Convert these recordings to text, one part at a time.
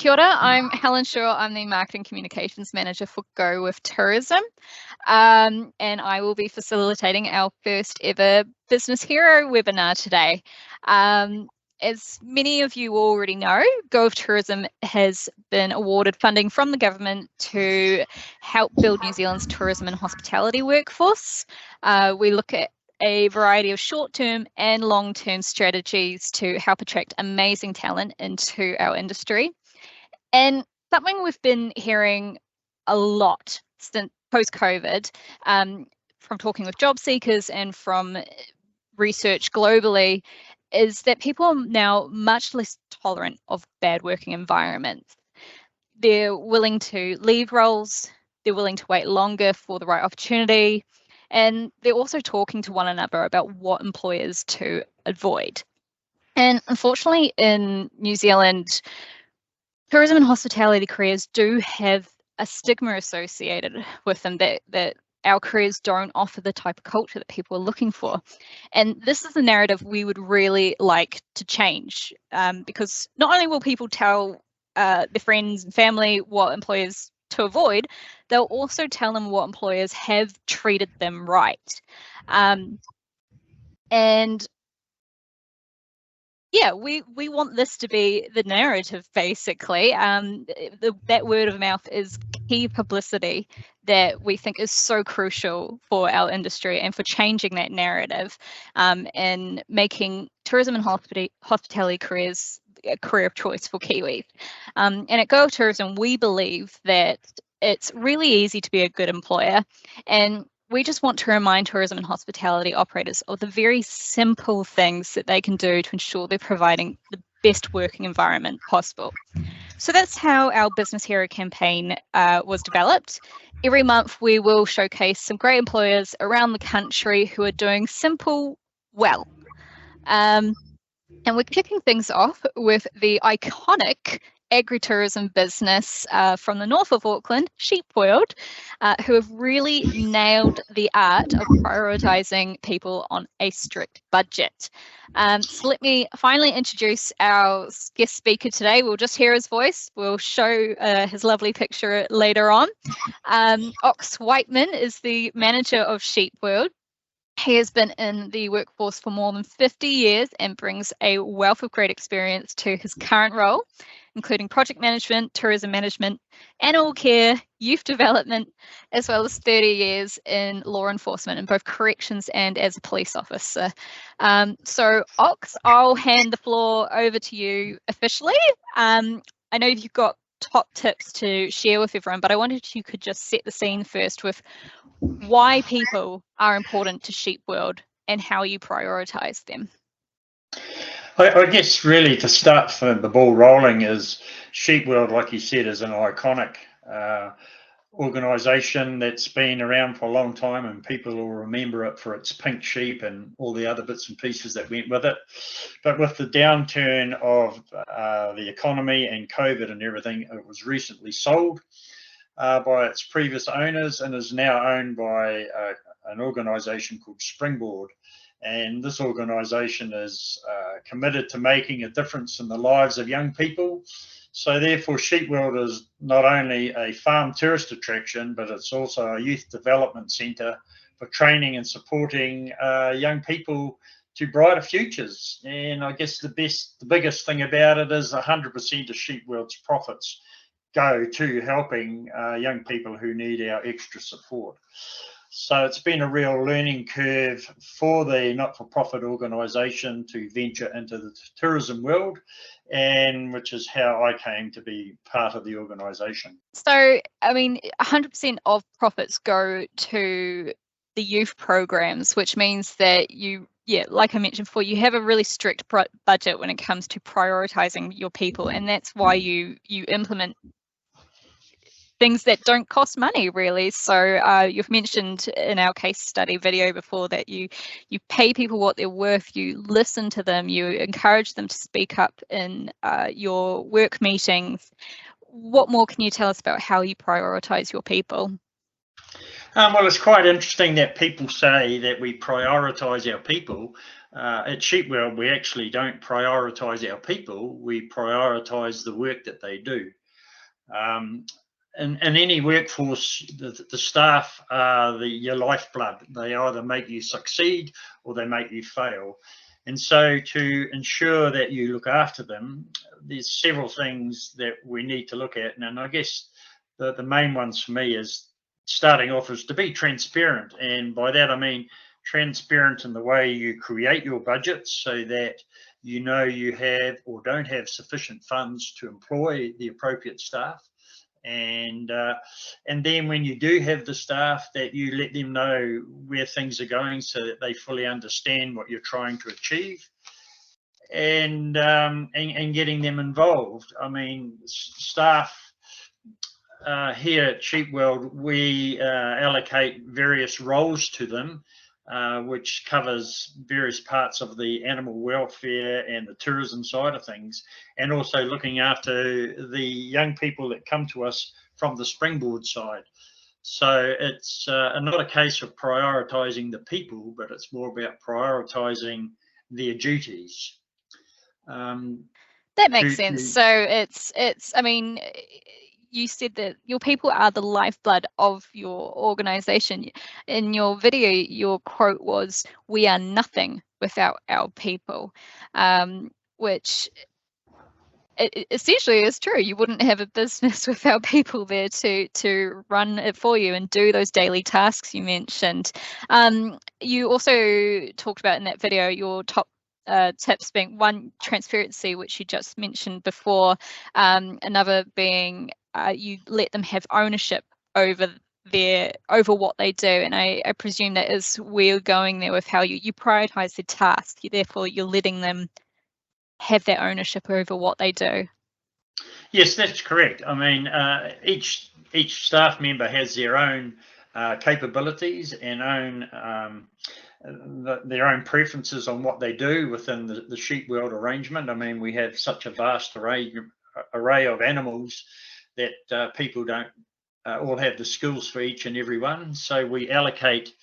Kia ora, I'm Helen Shaw. I'm the Marketing Communications Manager for Go with Tourism. And I will be facilitating our first ever Business Hero webinar today. As many of you already know, Go with Tourism has been awarded funding from the government to help build New Zealand's tourism and hospitality workforce. We look at a variety of short-term and long-term strategies to help attract amazing talent into our industry. And something we've been hearing a lot since post-COVID, from talking with job seekers and from research globally, is that people are now much less tolerant of bad working environments. They're willing to leave roles, they're willing to wait longer for the right opportunity, and they're also talking to one another about what employers to avoid. And unfortunately, in New Zealand, tourism and hospitality careers do have a stigma associated with them that our careers don't offer the type of culture that people are looking for. And this is a narrative we would really like to change, because not only will people tell their friends and family what employers to avoid, they'll also tell them what employers have treated them right. And yeah, we want this to be the narrative, basically. That word of mouth is key publicity that we think is so crucial for our industry and for changing that narrative, and making tourism and hospitality careers a career of choice for Kiwis. And at Go Tourism, we believe that it's really easy to be a good employer, and we just want to remind tourism and hospitality operators of the very simple things that they can do to ensure they're providing the best working environment possible. So that's how our Business Hero campaign was developed. Every month we will showcase some great employers around the country who are doing simple well. And we're kicking things off with the iconic agritourism business from the north of Auckland, Sheepworld, who have really nailed the art of prioritising people on a strict budget. So let me finally introduce our guest speaker today. We'll just hear his voice. We'll show his lovely picture later on. Ox Whiteman is the manager of Sheepworld. He has been in the workforce for more than 50 years and brings a wealth of great experience to his current role, including project management, tourism management, animal care, youth development, as well as 30 years in law enforcement in both corrections and as a police officer. So Ox, I'll hand the floor over to you officially. I know you've got top tips to share with everyone, but I wondered if you could just set the scene first with why people are important to Sheepworld and how you prioritise them. I guess really to start for the ball rolling is Sheepworld, like you said, is an iconic organisation that's been around for a long time, and people will remember it for its pink sheep and all the other bits and pieces that went with it. But with the downturn of the economy and COVID and everything, it was recently sold by its previous owners and is now owned by an organisation called Springboard. And this organisation is committed to making a difference in the lives of young people. So therefore, Sheepworld is not only a farm tourist attraction, but it's also a youth development centre for training and supporting young people to brighter futures. And I guess the biggest thing about it is 100% of Sheepworld's profits go to helping young people who need our extra support. So it's been a real learning curve for the not-for-profit organisation to venture into the tourism world, and which is how I came to be part of the organisation. So, I mean, 100% of profits go to the youth programs, which means that like I mentioned before, you have a really strict budget when it comes to prioritising your people, and that's why you implement things that don't cost money, really. So you've mentioned in our case study video before that you pay people what they're worth, you listen to them, you encourage them to speak up in your work meetings. What more can you tell us about how you prioritise your people? Well, it's quite interesting that people say that we prioritise our people. at Sheepworld, we actually don't prioritise our people, we prioritise the work that they do. In any workforce, the staff are your lifeblood. They either make you succeed or they make you fail. And so to ensure that you look after them, there's several things that we need to look at. And I guess the main ones for me is starting off is to be transparent. And by that, I mean transparent in the way you create your budgets so that you know you have or don't have sufficient funds to employ the appropriate staff. And then when you do have the staff, that you let them know where things are going so that they fully understand what you're trying to achieve, and getting them involved. I mean, staff here at Sheepworld, we allocate various roles to them, which covers various parts of the animal welfare and the tourism side of things, and also looking after the young people that come to us from the springboard side. So it's not a case of prioritising the people, but it's more about prioritising their duties. That makes sense. So it's I mean, you said that your people are the lifeblood of your organization. In your video, your quote was, "We are nothing without our people," which it essentially is true. You wouldn't have a business without people there to run it for you and do those daily tasks you mentioned. You also talked about in that video your top tips being one, transparency, which you just mentioned before. Another being you let them have ownership over what they do, and I presume that is where you're going there with how you prioritize the task. Therefore, you're letting them have that ownership over what they do. Yes, that's correct. I mean, each staff member has their own capabilities and their own preferences on what they do within the Sheepworld arrangement. I mean, we have such a vast array of animals that people don't all have the skills for each and every one. So we allocate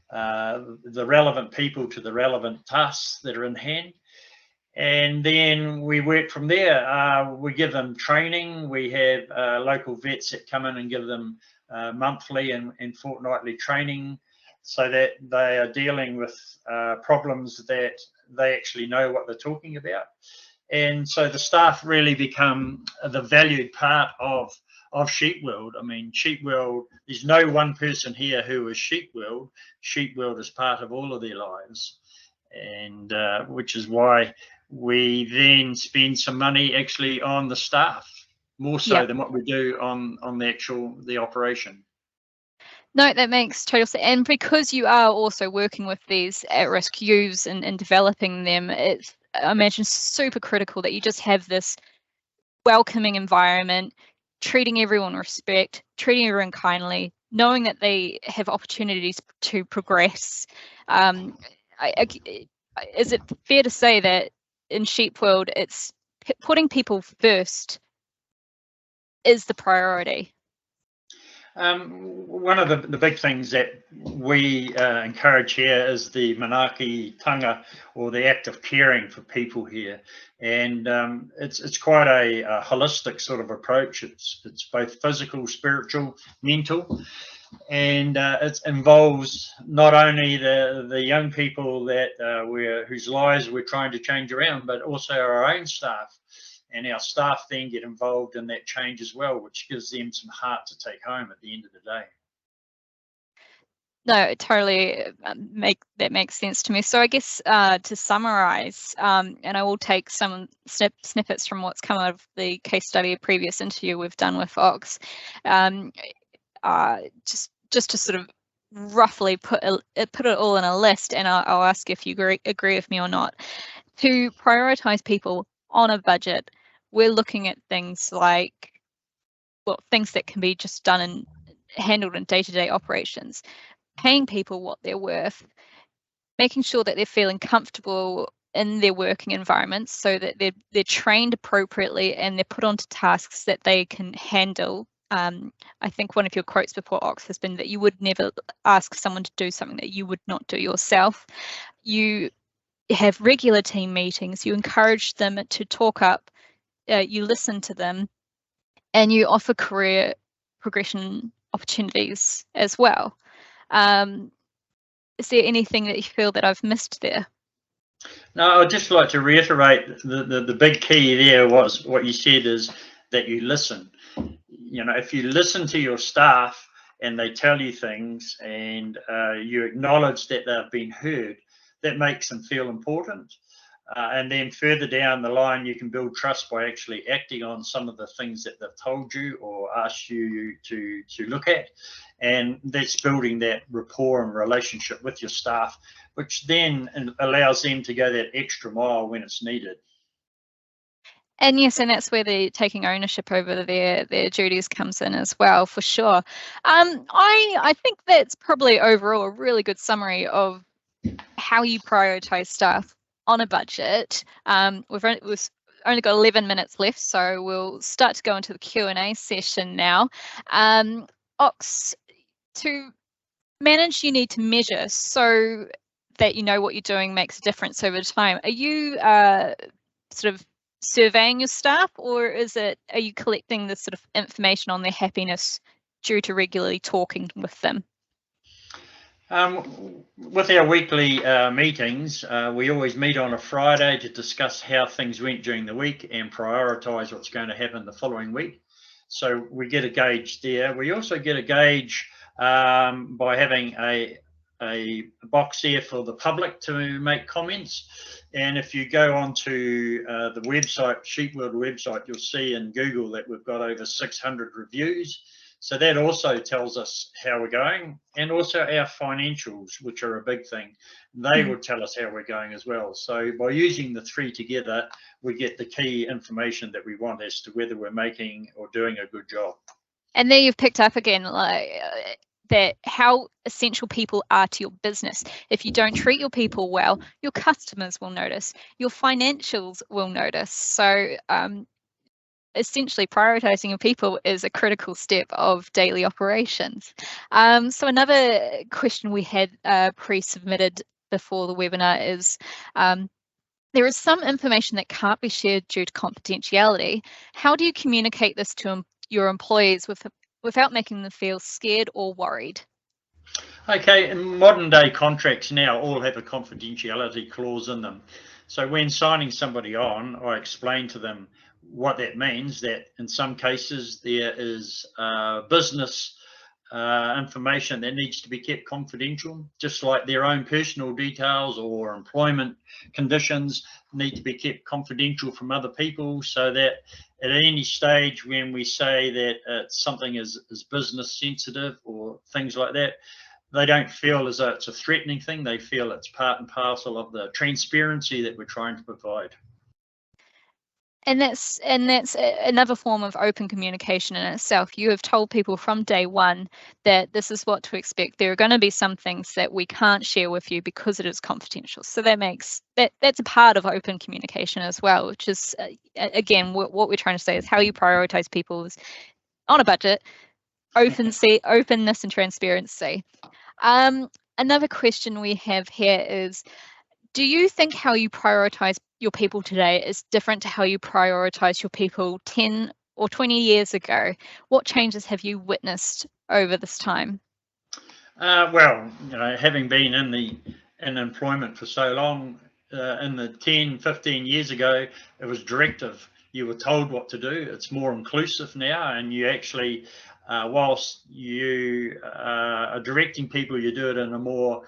the relevant people to the relevant tasks that are in hand. And then we work from there. We give them training. We have local vets that come in and give them monthly and fortnightly training so that they are dealing with problems that they actually know what they're talking about. And so the staff really become the valued part of Sheepworld. I mean, Sheepworld, there's no one person here who is Sheepworld. Sheepworld is part of all of their lives. And which is why we then spend some money actually on the staff, more so than what we do on the operation. No, that makes total sense. And because you are also working with these at-risk ewes and developing them, it's, I imagine, super critical that you just have this welcoming environment, treating everyone with respect, treating everyone kindly, knowing that they have opportunities to progress. Is it fair to say that in Sheepworld, it's putting people first is the priority? One of the big things that we encourage here is the manaakitanga, or the act of caring for people here, and it's quite a holistic sort of approach. It's both physical, spiritual, mental, and it involves not only the young people that whose lives we're trying to change around, but also our own staff. And our staff then get involved in that change as well, which gives them some heart to take home at the end of the day. No, totally that makes sense to me. So I guess to summarize, and I will take some snippets from what's come out of the case study, a previous interview we've done with Ox, just to sort of roughly put it all in a list, and I'll ask if you agree with me or not. To prioritize people on a budget, we're looking at things like, well, things that can be just done and handled in day-to-day operations, paying people what they're worth, making sure that they're feeling comfortable in their working environments so that they're trained appropriately and they're put onto tasks that they can handle. I think one of your quotes before, Ox, has been that you would never ask someone to do something that you would not do yourself. You have regular team meetings, you encourage them to talk up, you listen to them, and you offer career progression opportunities as well. Is there anything that you feel that I've missed there? No, I'd just like to reiterate the big key there was what you said is that you listen. You know, if you listen to your staff and they tell you things and you acknowledge that they've been heard, that makes them feel important. And then further down the line, you can build trust by actually acting on some of the things that they've told you or asked you to look at. And that's building that rapport and relationship with your staff, which then allows them to go that extra mile when it's needed. And yes, and that's where the taking ownership over their duties comes in as well, for sure. I think that's probably overall a really good summary of how you prioritize stuff on a budget. We've only got 11 minutes left, so we'll start to go into the Q&A session now. Ox, to manage, you need to measure so that you know what you're doing makes a difference over time. Are you sort of surveying your staff, or are you collecting this sort of information on their happiness due to regularly talking with them? With our weekly meetings, we always meet on a Friday to discuss how things went during the week and prioritise what's going to happen the following week. So we get a gauge there. We also get a gauge by having a box there for the public to make comments. And if you go onto the website, Sheepworld website, you'll see in Google that we've got over 600 reviews. So that also tells us how we're going, and also our financials, which are a big thing. They will tell us how we're going as well. So by using the three together, we get the key information that we want as to whether we're making or doing a good job. And there you've picked up again, like that how essential people are to your business. If you don't treat your people well, your customers will notice, your financials will notice. So essentially prioritizing your people is a critical step of daily operations. So another question we had pre-submitted before the webinar is, there is some information that can't be shared due to confidentiality. How do you communicate this to your employees without making them feel scared or worried? Okay, in modern day contracts now all have a confidentiality clause in them. So when signing somebody on, I explain to them what that means, that in some cases there is business information that needs to be kept confidential, just like their own personal details or employment conditions need to be kept confidential from other people, so that at any stage when we say that something is business sensitive or things like that, they don't feel as though it's a threatening thing. They feel it's part and parcel of the transparency that we're trying to provide. And that's another form of open communication in itself. You have told people from day one that this is what to expect. There are going to be some things that we can't share with you because it is confidential. So that's a part of open communication as well, which is again what we're trying to say is how you prioritize people is on a budget, openness and transparency. Another question we have here is, do you think how you prioritize your people today is different to how you prioritize your people 10 or 20 years ago? What changes have you witnessed over this time? Well, you know, having been in employment for so long, in the 10, 15 years ago, it was directive. You were told what to do. It's more inclusive now, and you actually, whilst you are directing people, you do it in a more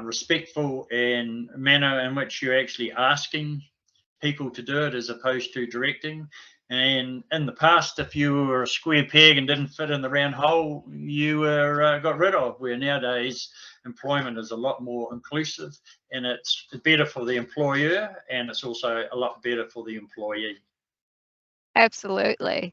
respectful and manner in which you're actually asking people to do it as opposed to directing. And in the past, if you were a square peg and didn't fit in the round hole, you were got rid of. Where nowadays employment is a lot more inclusive, and it's better for the employer, and it's also a lot better for the employee. Absolutely.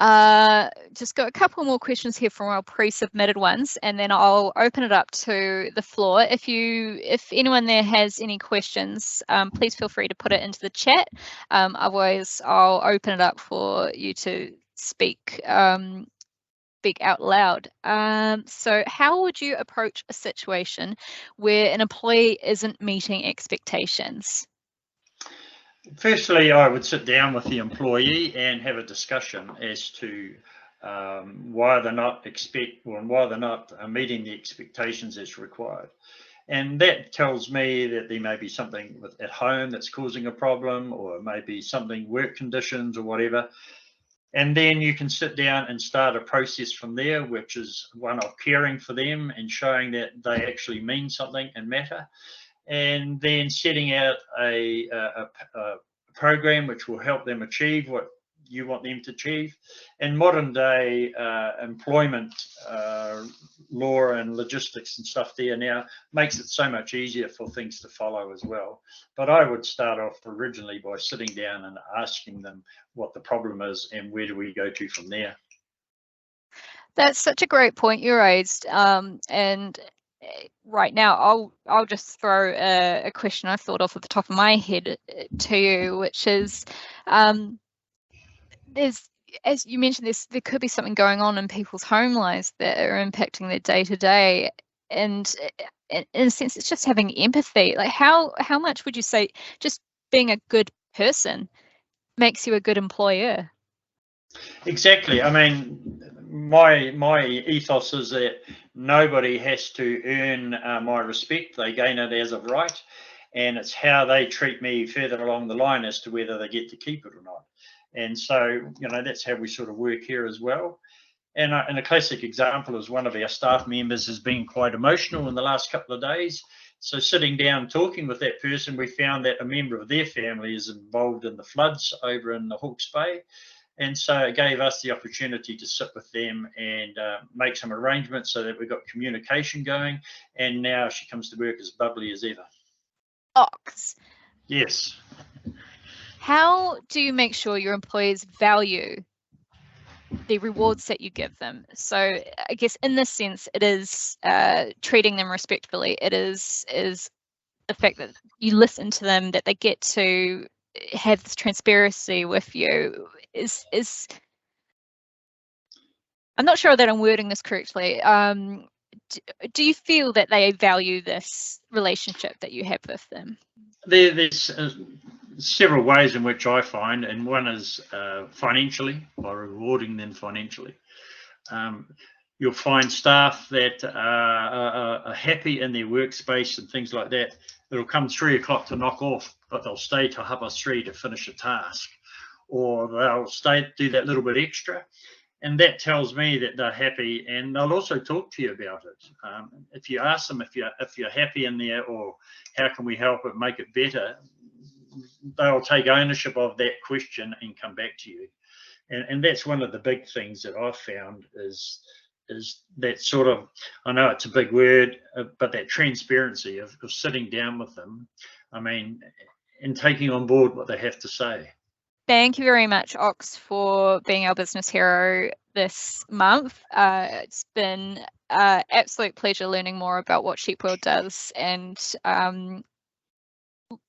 Just got a couple more questions here from our pre-submitted ones, and then I'll open it up to the floor. If anyone there has any questions, please feel free to put it into the chat. Otherwise, I'll open it up for you to speak speak out loud. So how would you approach a situation where an employee isn't meeting expectations? Firstly, I would sit down with the employee and have a discussion as to why they're not meeting the expectations as required. And that tells me that there may be something at home that's causing a problem, or maybe something, work conditions or whatever. And then you can sit down and start a process from there, which is one of caring for them and showing that they actually mean something and matter. And then setting out a program which will help them achieve what you want them to achieve. And modern day employment law and logistics and stuff there now makes it so much easier for things to follow as well. But I would start off originally by sitting down and asking them what the problem is and where do we go to from there. That's such a great point you raised. And right now, I'll just throw a question I thought of at the top of my head to you, which is, there's, as you mentioned, there could be something going on in people's home lives that are impacting their day to day, and in a sense, it's just having empathy. Like, how much would you say just being a good person makes you a good employer? Exactly. I mean, my ethos is that nobody has to earn my respect. They gain it as of right, and it's how they treat me further along the line as to whether they get to keep it or not. And so, that's how we sort of work here as well. And a classic example is one of our staff members has been quite emotional in the last couple of days. So sitting down talking with that person, we found that a member of their family is involved in the floods over in the Hawke's Bay. And so it gave us the opportunity to sit with them and make some arrangements so that we've got communication going. And now she comes to work as bubbly as ever. Ox. Yes. How do you make sure your employees value the rewards that you give them? So I guess in this sense, it is treating them respectfully. It is the fact that you listen to them, that they get to have this transparency with you. I'm not sure that I'm wording this correctly. Do you feel that they value this relationship that you have with them? There's several ways in which I find, and one is financially, by rewarding them financially. You'll find staff that are happy in their workspace and things like that. It'll come 3 o'clock to knock off, but they'll stay till 3:30 to finish a task, or they'll stay do that little bit extra. And that tells me that they're happy, and they'll also talk to you about it. If you ask them if you're happy in there, or how can we help it, make it better, they'll take ownership of that question and come back to you. And that's one of the big things that I've found is that sort of, I know it's a big word, but that transparency of sitting down with them, I mean, and taking on board what they have to say. Thank you very much, Ox, for being our business hero this month. It's been an absolute pleasure learning more about what Sheepworld does and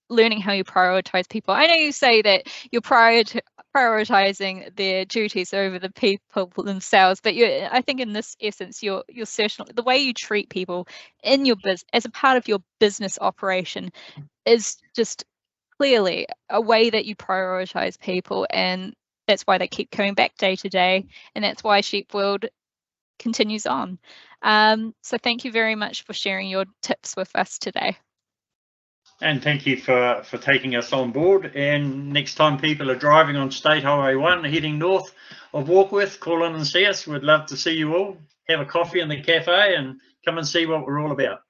learning how you prioritize people. I know you say that you're prioritizing their duties over the people themselves, but I think in this essence, you're certainly, the way you treat people in your business as a part of your business operation is just clearly a way that you prioritize people, and that's why they keep coming back day to day, and that's why Sheepworld continues on. So thank you very much for sharing your tips with us today. And thank you for taking us on board. And next time people are driving on State Highway 1 heading north of Warkworth, call in and see us. We'd love to see you all. Have a coffee in the cafe and come and see what we're all about.